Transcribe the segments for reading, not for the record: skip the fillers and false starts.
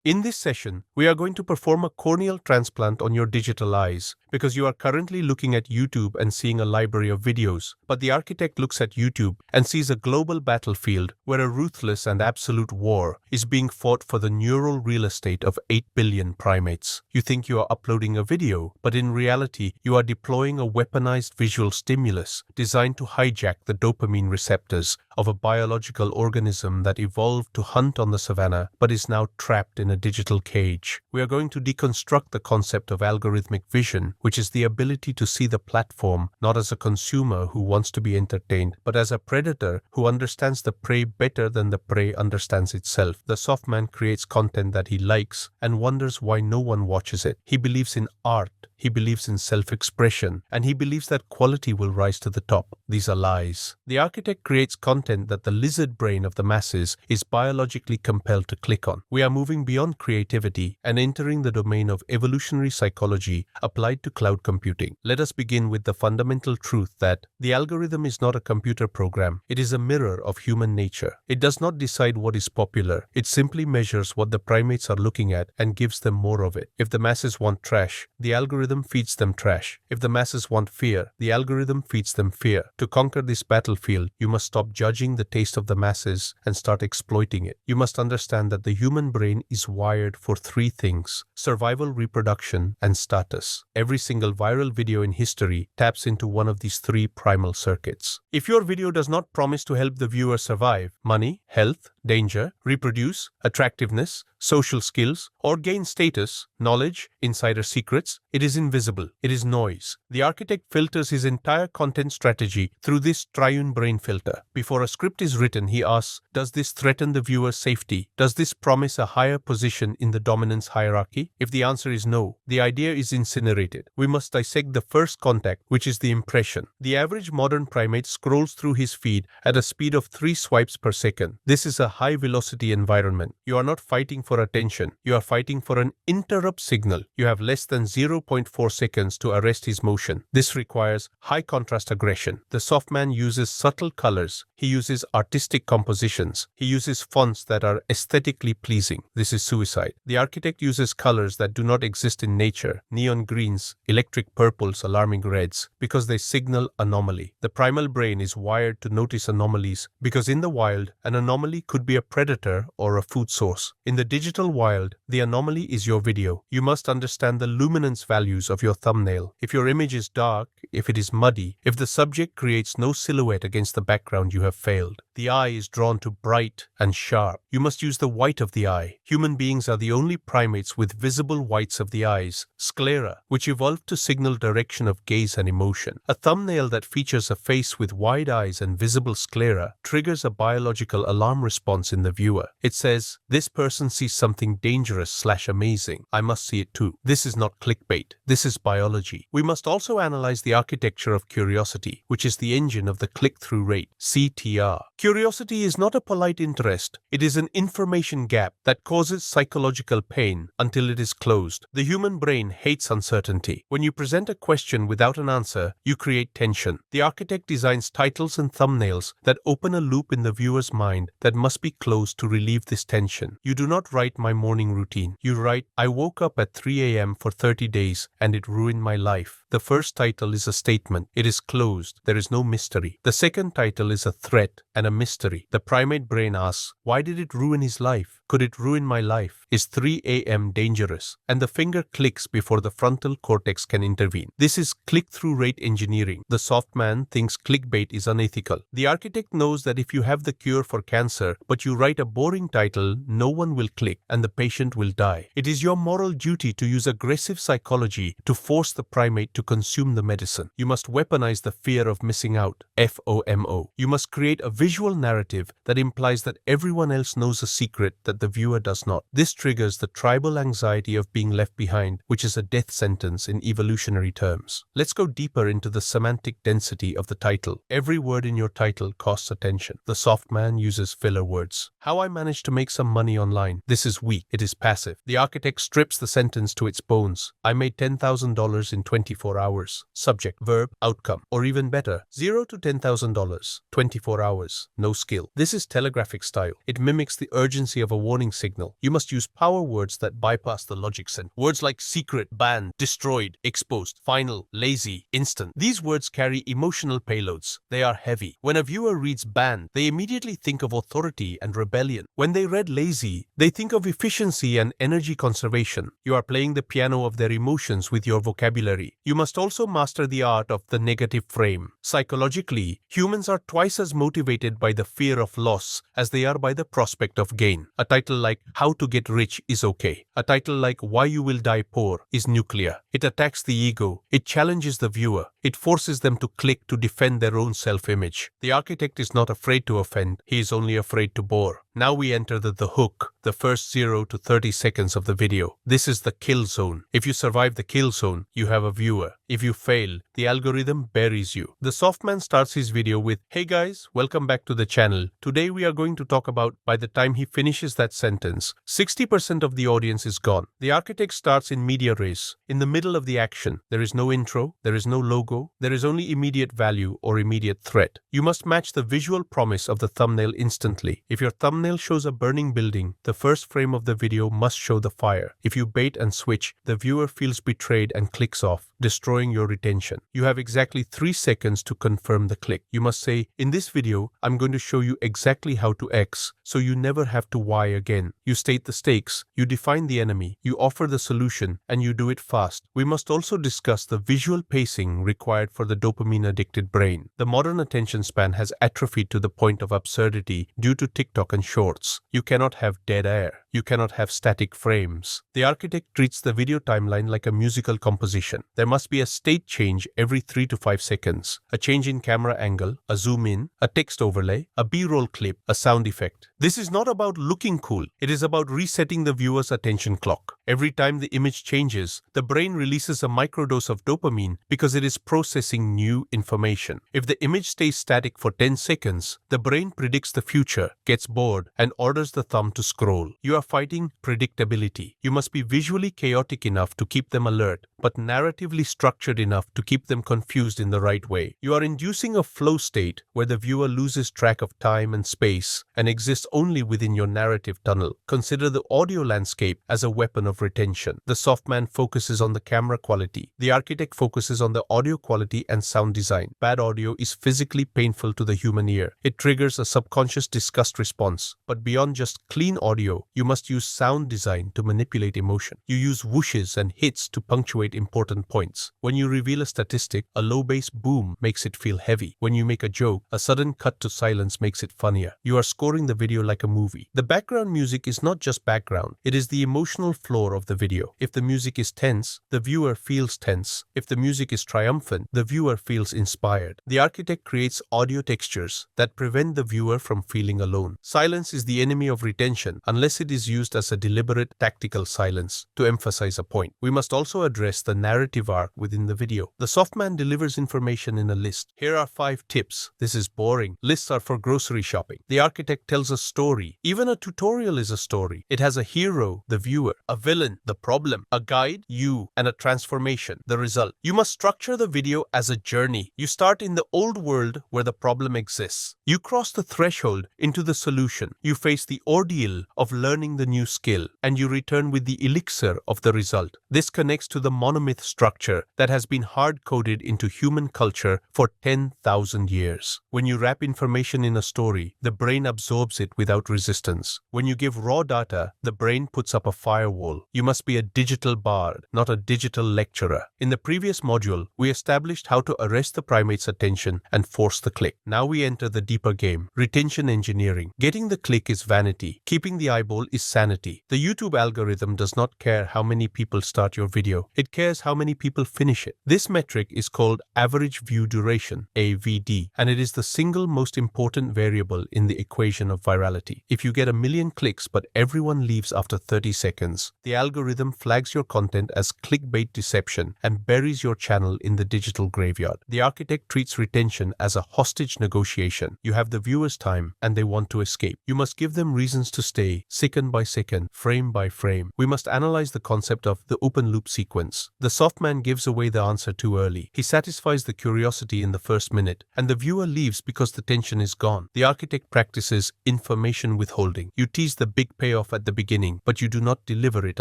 In this session, we are going to perform a corneal transplant on your digital eyes because you are currently looking at YouTube and seeing a library of videos, but the architect looks at YouTube and sees a global battlefield where a ruthless and absolute war is being fought for the neural real estate of 8 billion primates. You think you are uploading a video, but in reality, you are deploying a weaponized visual stimulus designed to hijack the dopamine receptors of a biological organism that evolved to hunt on the savannah but is now trapped in a digital cage. We are going to deconstruct the concept of algorithmic vision, which is the ability to see the platform not as a consumer who wants to be entertained, but as a predator who understands the prey better than the prey understands itself. The soft man creates content that he likes and wonders why no one watches it. He believes in art, he believes in self-expression, and he believes that quality will rise to the top. These are lies. The architect creates content that the lizard brain of the masses is biologically compelled to click on. We are moving beyond creativity and entering the domain of evolutionary psychology applied to cloud computing. Let us begin with the fundamental truth that the algorithm is not a computer program. It is a mirror of human nature. It does not decide what is popular. It simply measures what the primates are looking at and gives them more of it. If the masses want trash, the algorithm feeds them trash. If the masses want fear, the algorithm feeds them fear. To conquer this battlefield, you must stop judging the taste of the masses and start exploiting it. You must understand that the human brain is wired for three things: survival, reproduction, and status. Every single viral video in history taps into one of these three primal circuits. If your video does not promise to help the viewer survive money, health, danger, reproduce, attractiveness, social skills, or gain status, knowledge, insider secrets, it is invisible. It is noise. The architect filters his entire content strategy through this triune brain filter. Before a script is written, he asks, does this threaten the viewer's safety? Does this promise a higher position in the dominance hierarchy? If the answer is no, the idea is incinerated. We must dissect the first contact, which is the impression. The average modern primate scrolls through his feed at a speed of 3 swipes per second. This is a high-velocity environment. You are not fighting for attention. You are fighting for an interrupt signal. You have less than 0.4 seconds to arrest his motion. This requires high-contrast aggression. The soft man uses subtle colors. He uses artistic compositions. He uses fonts that are aesthetically pleasing. This is suicide. The architect uses colors that do not exist in nature, neon greens, electric purples, alarming reds, because they signal anomaly. The primal brain is wired to notice anomalies because in the wild, an anomaly could be a predator or a food source. In the digital wild, the anomaly is your video. You must understand the luminance values of your thumbnail. If your image is dark, if it is muddy, if the subject creates no silhouette against the background, you have failed. The eye is drawn to bright and sharp. You must use the white of the eye. Human beings are the only primates with visible whites of the eyes, sclera, which evolved to signal direction of gaze and emotion. A thumbnail that features a face with wide eyes and visible sclera triggers a biological alarm response in the viewer. It says, this person sees something dangerous/amazing. I must see it too. This is not clickbait. This is biology. We must also analyze the architecture of curiosity, which is the engine of the click-through rate, CTR. Curiosity is not a polite interest. It is an information gap that causes psychological pain until it is closed. The human brain hates uncertainty. When you present a question without an answer, you create tension. The architect designs titles and thumbnails that open a loop in the viewer's mind that must be closed to relieve this tension. You do not write my morning routine. You write, I woke up at 3 a.m. for 30 days and it ruined my life. The first title is a statement. It is closed. There is no mystery. The second title is a threat and a mystery. The primate brain asks, why did it ruin his life? Could it ruin my life? Is 3 a.m. dangerous? And the finger clicks before the frontal cortex can intervene. This is click-through rate engineering. The soft man thinks clickbait is unethical. The architect knows that if you have the cure for cancer, but you write a boring title, no one will click and the patient will die. It is your moral duty to use aggressive psychology to force the primate to consume the medicine. You must weaponize the fear of missing out, FOMO. You must create a visual narrative that implies that everyone else knows a secret that the viewer does not. This triggers the tribal anxiety of being left behind, which is a death sentence in evolutionary terms. Let's go deeper into the semantic density of the title. Every word in your title costs attention. The soft man uses filler words. How I managed to make some money online. This is weak. It is passive. The architect strips the sentence to its bones. I made $10,000 in 24 hours. Subject, verb, outcome. Or even better, $0 to $10,000, 24 24 hours, no skill. This is telegraphic style. It mimics the urgency of a warning signal. You must use power words that bypass the logic center. Words like secret, banned, destroyed, exposed, final, lazy, instant. These words carry emotional payloads. They are heavy. When a viewer reads banned, they immediately think of authority and rebellion. When they read lazy, they think of efficiency and energy conservation. You are playing the piano of their emotions with your vocabulary. You must also master the art of the negative frame. Psychologically, humans are twice as motivated by the fear of loss as they are by the prospect of gain. A title like How to Get Rich is okay. A title like Why You Will Die Poor is nuclear. It attacks the ego. It challenges the viewer. It forces them to click to defend their own self-image. The architect is not afraid to offend. He is only afraid to bore. Now we enter the hook, the first 0 to 30 seconds of the video. This is the kill zone. If you survive the kill zone, you have a viewer. If you fail, the algorithm buries you. The soft man starts his video with, "Hey guys, welcome back to the channel. Today we are going to talk about," by the time he finishes that sentence, 60% of the audience is gone. The architect starts in media res. In the middle of the action, there is no intro, there is no logo, there is only immediate value or immediate threat. You must match the visual promise of the thumbnail instantly. If your thumbnail shows a burning building, the first frame of the video must show the fire. If you bait and switch, the viewer feels betrayed and clicks off, destroying your retention. You have exactly 3 seconds to confirm the click. You must say, "In this video, I'm going to show you exactly how to X, so you never have to Y again." You state the stakes, you define the enemy, you offer the solution, and you do it fast. We must also discuss the visual pacing required for the dopamine-addicted brain. The modern attention span has atrophied to the point of absurdity due to TikTok and Shorts. You cannot have dead air. You cannot have static frames. The architect treats the video timeline like a musical composition. There must be a state change every 3 to 5 seconds. A change in camera angle, a zoom in, a text overlay, a B-roll clip, a sound effect. This is not about looking cool. It is about resetting the viewer's attention clock. Every time the image changes, the brain releases a microdose of dopamine because it is processing new information. If the image stays static for 10 seconds, the brain predicts the future, gets bored, and orders the thumb to scroll. You are fighting predictability. You must be visually chaotic enough to keep them alert, but narratively structured enough to keep them confused in the right way. You are inducing a flow state where the viewer loses track of time and space and exists only within your narrative tunnel. Consider the audio landscape as a weapon of retention. The soft man focuses on the camera quality. The architect focuses on the audio quality and sound design. Bad audio is physically painful to the human ear. It triggers a subconscious disgust response. But beyond just clean audio, you must use sound design to manipulate emotion. You use whooshes and hits to punctuate important points. When you reveal a statistic, a low bass boom makes it feel heavy. When you make a joke, a sudden cut to silence makes it funnier. You are scoring the video like a movie. The background music is not just background, it is the emotional floor of the video. If the music is tense, the viewer feels tense. If the music is triumphant, the viewer feels inspired. The architect creates audio textures that prevent the viewer from feeling alone. Silence is the enemy of retention unless it is used as a deliberate tactical silence to emphasize a point. We must also address the narrative arc within the video. The soft man delivers information in a list. Here are 5 tips. This is boring. Lists are for grocery shopping. The architect tells a story. Even a tutorial is a story. It has a hero, the viewer, a villain, the problem, a guide, you, and a transformation, the result. You must structure the video as a journey. You start in the old world where the problem exists. You cross the threshold into the solution. You face the ordeal of learning the new skill, and you return with the elixir of the result. This connects to the monomyth structure that has been hard-coded into human culture for 10,000 years. When you wrap information in a story, the brain absorbs it without resistance. When you give raw data, the brain puts up a firewall. You must be a digital bard, not a digital lecturer. In the previous module, we established how to arrest the primate's attention and force the click. Now we enter the deeper game, retention engineering. Getting the click is vanity. Keeping the eyeball is sanity. The YouTube algorithm does not care how many people start your video. It cares how many people finish it. This metric is called average view duration, AVD, and it is the single most important variable in the equation of virality. If you get 1 million clicks but everyone leaves after 30 seconds, the algorithm flags your content as clickbait deception and buries your channel in the digital graveyard. The architect treats retention as a hostage negotiation. You have the viewer's time and they want to escape. You must give them reasons to stay, sick and second by second, frame by frame. We must analyze the concept of the open loop sequence. The soft man gives away the answer too early. He satisfies the curiosity in the first minute, and the viewer leaves because the tension is gone. The architect practices information withholding. You tease the big payoff at the beginning, but you do not deliver it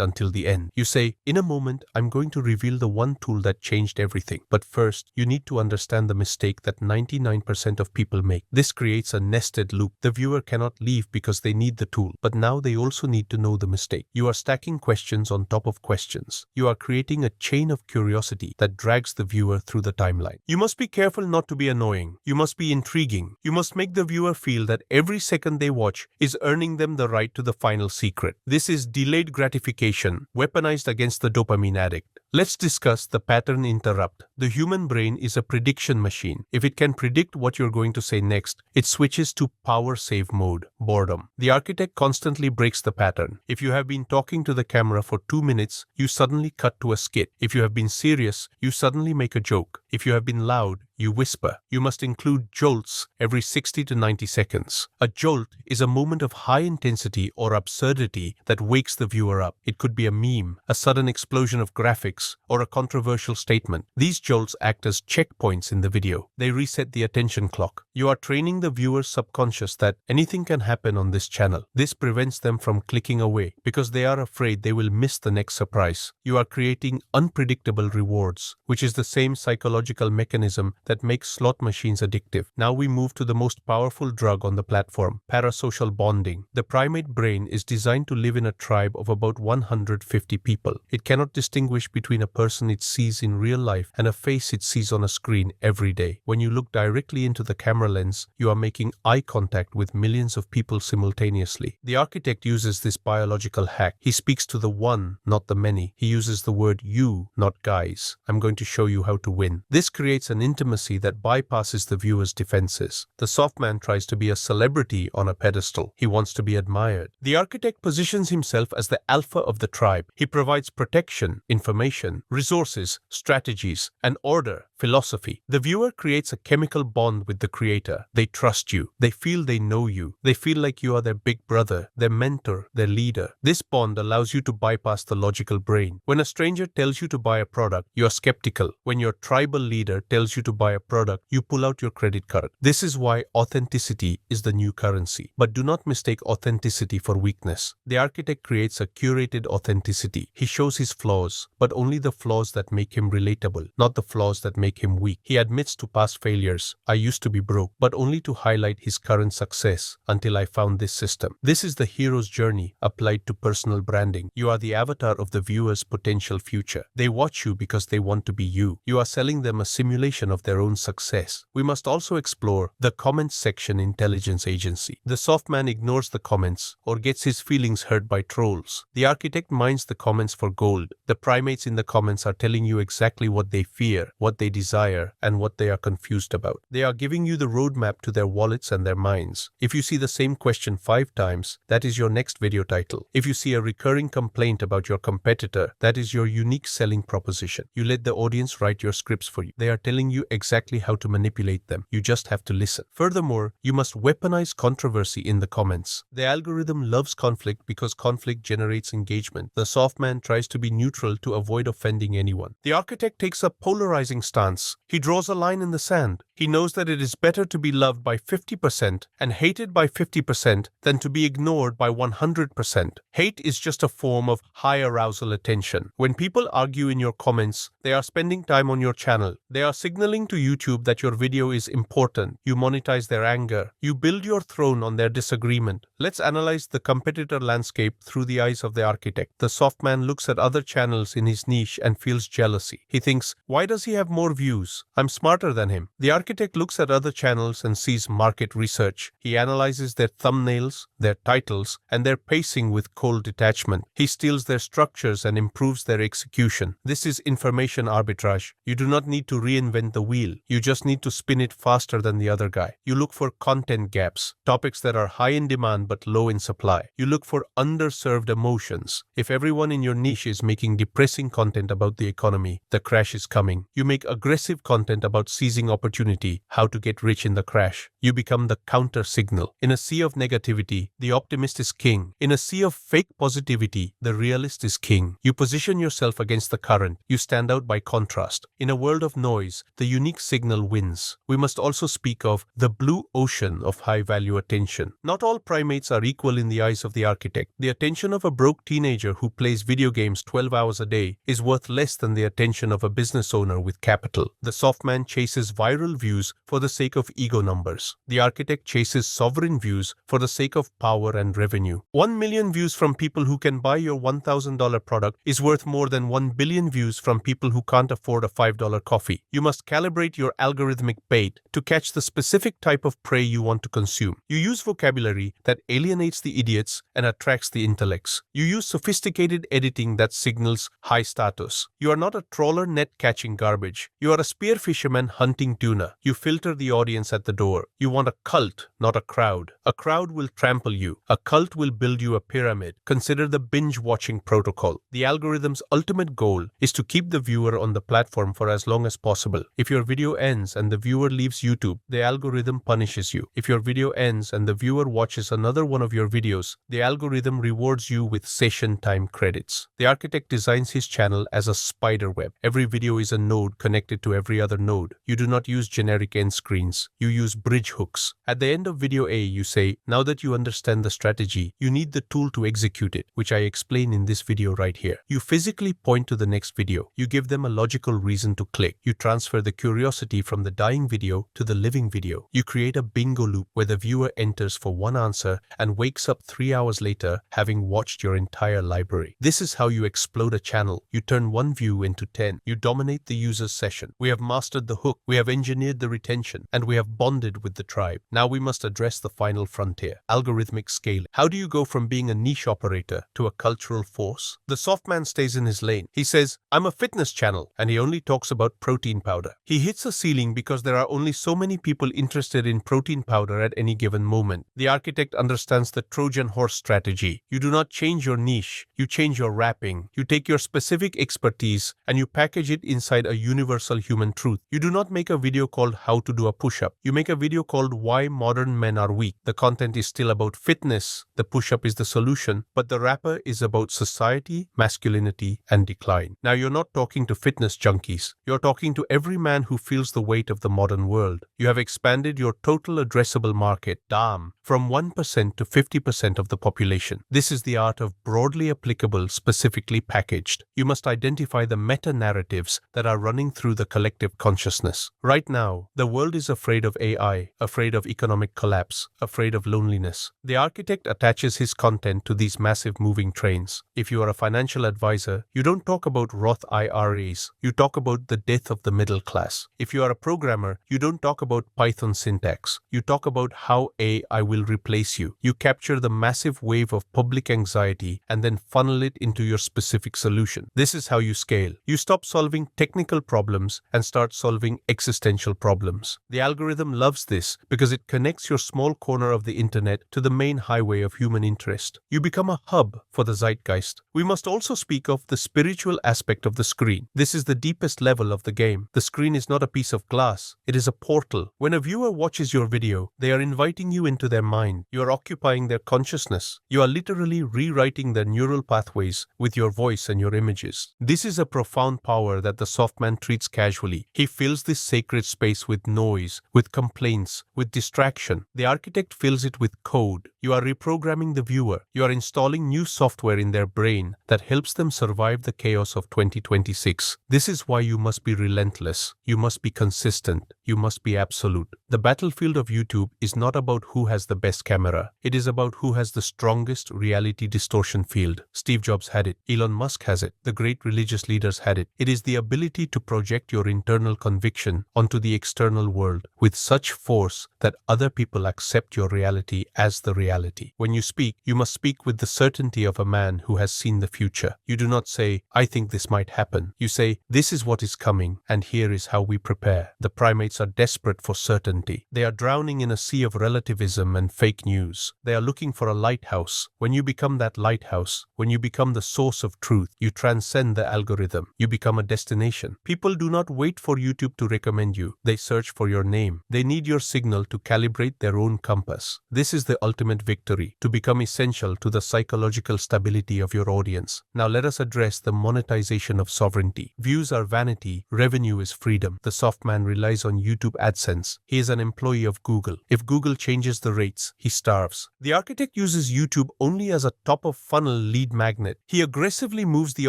until the end. You say, in a moment, I'm going to reveal the one tool that changed everything. But first, you need to understand the mistake that 99% of people make. This creates a nested loop. The viewer cannot leave because they need the tool, but now they also need to know the mistake. You are stacking questions on top of questions. You are creating a chain of curiosity that drags the viewer through the timeline. You must be careful not to be annoying. You must be intriguing. You must make the viewer feel that every second they watch is earning them the right to the final secret. This is delayed gratification, weaponized against the dopamine addict. Let's discuss the pattern interrupt. The human brain is a prediction machine. If it can predict what you're going to say next, it switches to power save mode, boredom. The architect constantly breaks the pattern. If you have been talking to the camera for 2 minutes, you suddenly cut to a skit. If you have been serious, you suddenly make a joke. If you have been loud, you whisper. You must include jolts every 60 to 90 seconds. A jolt is a moment of high intensity or absurdity that wakes the viewer up. It could be a meme, a sudden explosion of graphics, or a controversial statement. These jolts act as checkpoints in the video. They reset the attention clock. You are training the viewer's subconscious that anything can happen on this channel. This prevents them from clicking away because they are afraid they will miss the next surprise. You are creating unpredictable rewards, which is the same psychological mechanism that makes slot machines addictive. Now we move to the most powerful drug on the platform, parasocial bonding. The primate brain is designed to live in a tribe of about 150 people. It cannot distinguish between a person it sees in real life and a face it sees on a screen every day. When you look directly into the camera lens, you are making eye contact with millions of people simultaneously. The architect uses this biological hack. He speaks to the one, not the many. He uses the word you, not guys. I'm going to show you how to win. This creates an intimacy that bypasses the viewer's defenses. The soft man tries to be a celebrity on a pedestal. He wants to be admired. The architect positions himself as the alpha of the tribe. He provides protection, information, resources, strategies, and order, philosophy. The viewer creates a chemical bond with the creator. They trust you. They feel they know you. They feel like you are their big brother, their mentor, their leader. This bond allows you to bypass the logical brain. When a stranger tells you to buy a product, you are skeptical. When your tribal leader tells you to buy a product, you pull out your credit card. This is why authenticity is the new currency. But do not mistake authenticity for weakness. The architect creates a curated authenticity. He shows his flaws, but only the flaws that make him relatable, not the flaws that make him weak. He admits to past failures. I used to be broke, but only to highlight his current success until I found this system. This is the hero's journey applied to personal branding. You are the avatar of the viewer's potential future. They watch you because they want to be you. You are selling them a simulation of their own success. We must also explore the comments section intelligence agency. The soft man ignores the comments or gets his feelings hurt by trolls. The architect mines the comments for gold. The primates in the comments are telling you exactly what they fear, what they desire, and what they are confused about. They are giving you the roadmap to their wallets and their minds. If you see the same question 5 times, that is your next video title. If you see a recurring complaint about your competitor, that is your unique selling proposition. You let the audience write your scripts for you. They are telling you exactly how to manipulate them. You just have to listen. Furthermore, you must weaponize controversy in the comments. The algorithm loves conflict because conflict generates engagement. The soft man tries to be neutral to avoid offending anyone. The architect takes a polarizing stance. He draws a line in the sand. He knows that it is better to be loved by 50% and hated by 50% than to be ignored by 100%. Hate is just a form of high arousal attention. When people argue in your comments, they are spending time on your channel. They are signaling to YouTube that your video is important. You monetize their anger. You build your throne on their disagreement. Let's analyze the competitor landscape through the eyes of the architect. The soft man looks at other channels in his niche and feels jealousy. He thinks, why does he have more views? I'm smarter than him. The architect looks at other channels and sees market research. He analyzes their thumbnails, their titles, and their pacing with cold detachment. He steals their structures and improves their execution. This is information arbitrage. You do not need to reinvent the wheel. wheel. You just need to spin it faster than the other guy. You look for content gaps, topics that are high in demand but low in supply. You look for underserved emotions. If everyone in your niche is making depressing content about the economy, the crash is coming. You make aggressive content about seizing opportunity, how to get rich in the crash. You become the counter signal. In a sea of negativity, the optimist is king. In a sea of fake positivity, the realist is king. You position yourself against the current. You stand out by contrast. In a world of noise, the unique signal wins. We must also speak of the blue ocean of high-value attention. Not all primates are equal in the eyes of the architect. The attention of a broke teenager who plays video games 12 hours a day is worth less than the attention of a business owner with capital. The soft man chases viral views for the sake of ego numbers. The architect chases sovereign views for the sake of power and revenue. 1 million views from people who can buy your $1,000 product is worth more than 1 billion views from people who can't afford a $5 coffee. You must calibrate your algorithmic bait to catch the specific type of prey you want to consume. You use vocabulary that alienates the idiots and attracts the intellects. You use sophisticated editing that signals high status. You are not a trawler net catching garbage. You are a spear fisherman hunting tuna. You filter the audience at the door. You want a cult, not a crowd. A crowd will trample you. A cult will build you a pyramid. Consider the binge-watching protocol. The algorithm's ultimate goal is to keep the viewer on the platform for as long as possible. If your video ends and the viewer leaves YouTube, the algorithm punishes you. If your video ends and the viewer watches another one of your videos, the algorithm rewards you with session time credits. The architect designs his channel as a spider web. Every video is a node connected to every other node. You do not use generic end screens. You use bridge hooks. At the end of video A, you say, now that you understand the strategy, you need the tool to execute it, which I explain in this video right here. You physically point to the next video. You give them a logical reason to click. You transfer the curiosity from the dying video to the living video. You create a bingo loop where the viewer enters for one answer and wakes up 3 hours later having watched your entire library. This is how you explode a channel. You turn one view into 10. You dominate the user's session. We have mastered the hook. We have engineered the retention. And we have bonded with the tribe. Now we must address the final frontier, algorithmic scaling. How do you go from being a niche operator to a cultural force? The soft man stays in his lane. He says, I'm a fitness channel, and he only talks about protein powder. He hits a ceiling because there are only so many people interested in protein powder at any given moment. The architect understands the Trojan horse strategy. You do not change your niche, you change your wrapping. You take your specific expertise and you package it inside a universal human truth. You do not make a video called How to Do a Push-Up. You make a video called Why Modern Men Are Weak. The content is still about fitness, the push-up is the solution, but the wrapper is about society, masculinity, and decline. Now you're not talking to fitness junkies. You're talking to every man who feels the weight of the modern world. You have expanded your total addressable market, DAM, from 1% to 50% of the population. This is the art of broadly applicable, specifically packaged. You must identify the meta-narratives that are running through the collective consciousness. Right now, the world is afraid of AI, afraid of economic collapse, afraid of loneliness. The architect attaches his content to these massive moving trains. If you are a financial advisor, you don't talk about Roth IRAs, you talk about the death of the middle class. If you are a programmer, you don't talk about Python syntax, you talk about how AI will replace you. You capture the massive wave of public anxiety and then funnel it into your specific solution. This is how you scale. You stop solving technical problems and start solving existential problems. The algorithm loves this because it connects your small corner of the internet to the main highway of human interest. You become a hub for the zeitgeist. We must also speak of the spiritual aspect of the screen. This is the deepest level of the game. The screen is not a piece of glass. It is a portal. When a viewer watches your video, they are inviting you into their mind. You are occupying their consciousness. You are literally rewriting their neural pathways with your voice and your images. This is a profound power that the soft man treats casually. He fills this sacred space with noise, with complaints, with distraction. The architect fills it with code. You are reprogramming the viewer. You are installing new software in their brain that helps them survive the chaos of 2026. This is why you must be relentless. You must be consistent. You must be absolute. The battlefield of YouTube is not about who has the best camera. It is about who has the strongest reality distortion field. Steve Jobs had it. Elon Musk has it. The great religious leaders had it. It is the ability to project your internal conviction onto the external world with such force that other people accept your reality as the reality. When you speak, you must speak with the certainty of a man who has seen the future. You do not say, I think this might happen. You say, this is what is coming, and here is how we we prepare. The primates are desperate for certainty. They are drowning in a sea of relativism and fake news. They are looking for a lighthouse. When you become that lighthouse, when you become the source of truth, you transcend the algorithm. You become a destination. People do not wait for YouTube to recommend you. They search for your name. They need your signal to calibrate their own compass. This is the ultimate victory, to become essential to the psychological stability of your audience. Now let us address the monetization of sovereignty. Views are vanity, revenue is freedom. The soft man relies on YouTube AdSense. He is an employee of Google. If Google changes the rates, he starves. The architect uses YouTube only as a top-of-funnel lead magnet. He aggressively moves the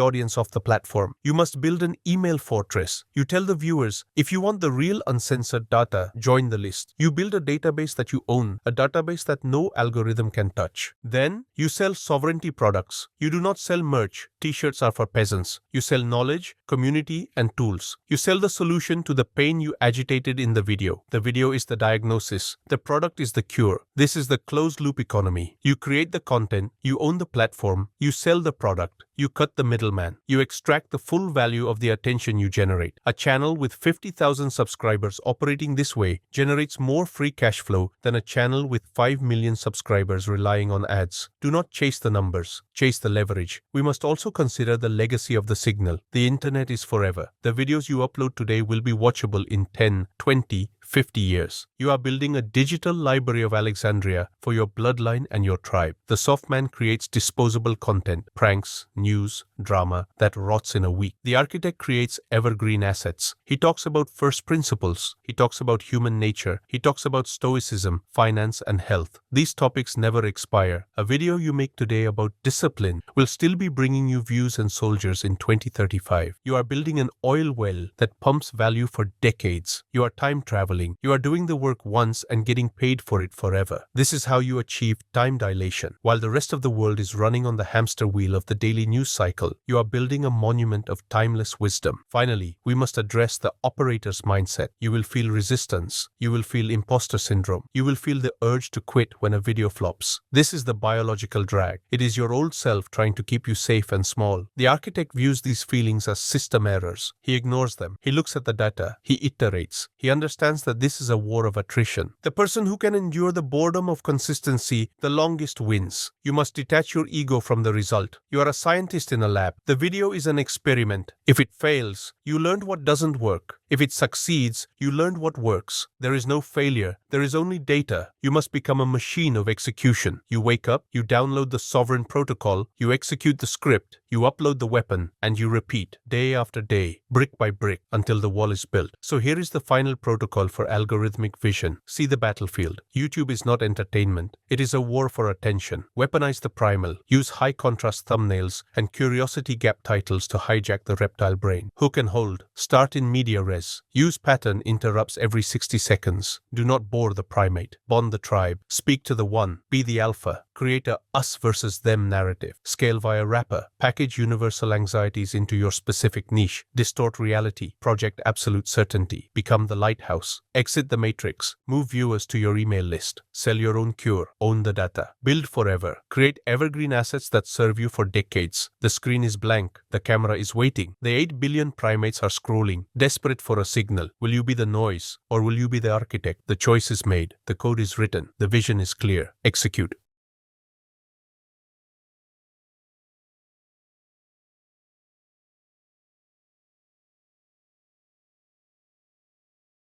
audience off the platform. You must build an email fortress. You tell the viewers, if you want the real uncensored data, join the list. You build a database that you own, a database that no algorithm can touch. Then, you sell sovereignty products. You do not sell merch. T-shirts are for peasants. You sell knowledge, community, and tools. You sell the solution to the pain you agitated in the video. The video is the diagnosis. The product is the cure. This is the closed-loop economy. You create the content, you own the platform, you sell the product, you cut the middleman. You extract the full value of the attention you generate. A channel with 50,000 subscribers operating this way generates more free cash flow than a channel with 5 million subscribers relying on ads. Do not chase the numbers, chase the leverage. We must also consider the legacy of the signal. The internet is forever. The videos you upload today will be watchable in 10, 20, 50 years. You are building a digital library of Alexandria for your bloodline and your tribe. The soft man creates disposable content, pranks, news, drama that rots in a week. The architect creates evergreen assets. He talks about first principles. He talks about human nature. He talks about stoicism, finance, and health. These topics never expire. A video you make today about discipline will still be bringing you views and soldiers in 2035. You are building an oil well that pumps value for decades. You are time traveling. You are doing the work once and getting paid for it forever. This is how you achieve time dilation. While the rest of the world is running on the hamster wheel of the daily news cycle, you are building a monument of timeless wisdom. Finally, we must address the operator's mindset. You will feel resistance. You will feel imposter syndrome. You will feel the urge to quit when a video flops. This is the biological drag. It is your old self trying to keep you safe and small. The architect views these feelings as system errors. He ignores them. He looks at the data. He iterates. He understands that this is a war of attrition. The person who can endure the boredom of consistency the longest wins. You must detach your ego from the result. You are a scientist in a lab. The video is an experiment. If it fails, you learned what doesn't work. If it succeeds, you learned what works. There is no failure. There is only data. You must become a machine of execution. You wake up, you download the sovereign protocol, you execute the script, you upload the weapon, and you repeat day after day, brick by brick, until the wall is built. So here is the final protocol for algorithmic vision. See the battlefield. YouTube is not entertainment. It is a war for attention. Weaponize the primal. Use high-contrast thumbnails and curiosity gap titles to hijack the reptile brain. Hook and hold. Start in media res. Use pattern interrupts every 60 seconds. Do not bore the primate. Bond the tribe. Speak to the one. Be the alpha. Create a us versus them narrative. Scale via wrapper. Package universal anxieties into your specific niche. Distort reality. Project absolute certainty. Become the lighthouse. Exit the matrix. Move viewers to your email list. Sell your own cure. Own the data. Build forever. Create evergreen assets that serve you for decades. The screen is blank. The camera is waiting. The 8 billion primates are scrolling, desperate for a signal. Will you be the noise or will you be the architect? The choice is made. The code is written. The vision is clear. Execute.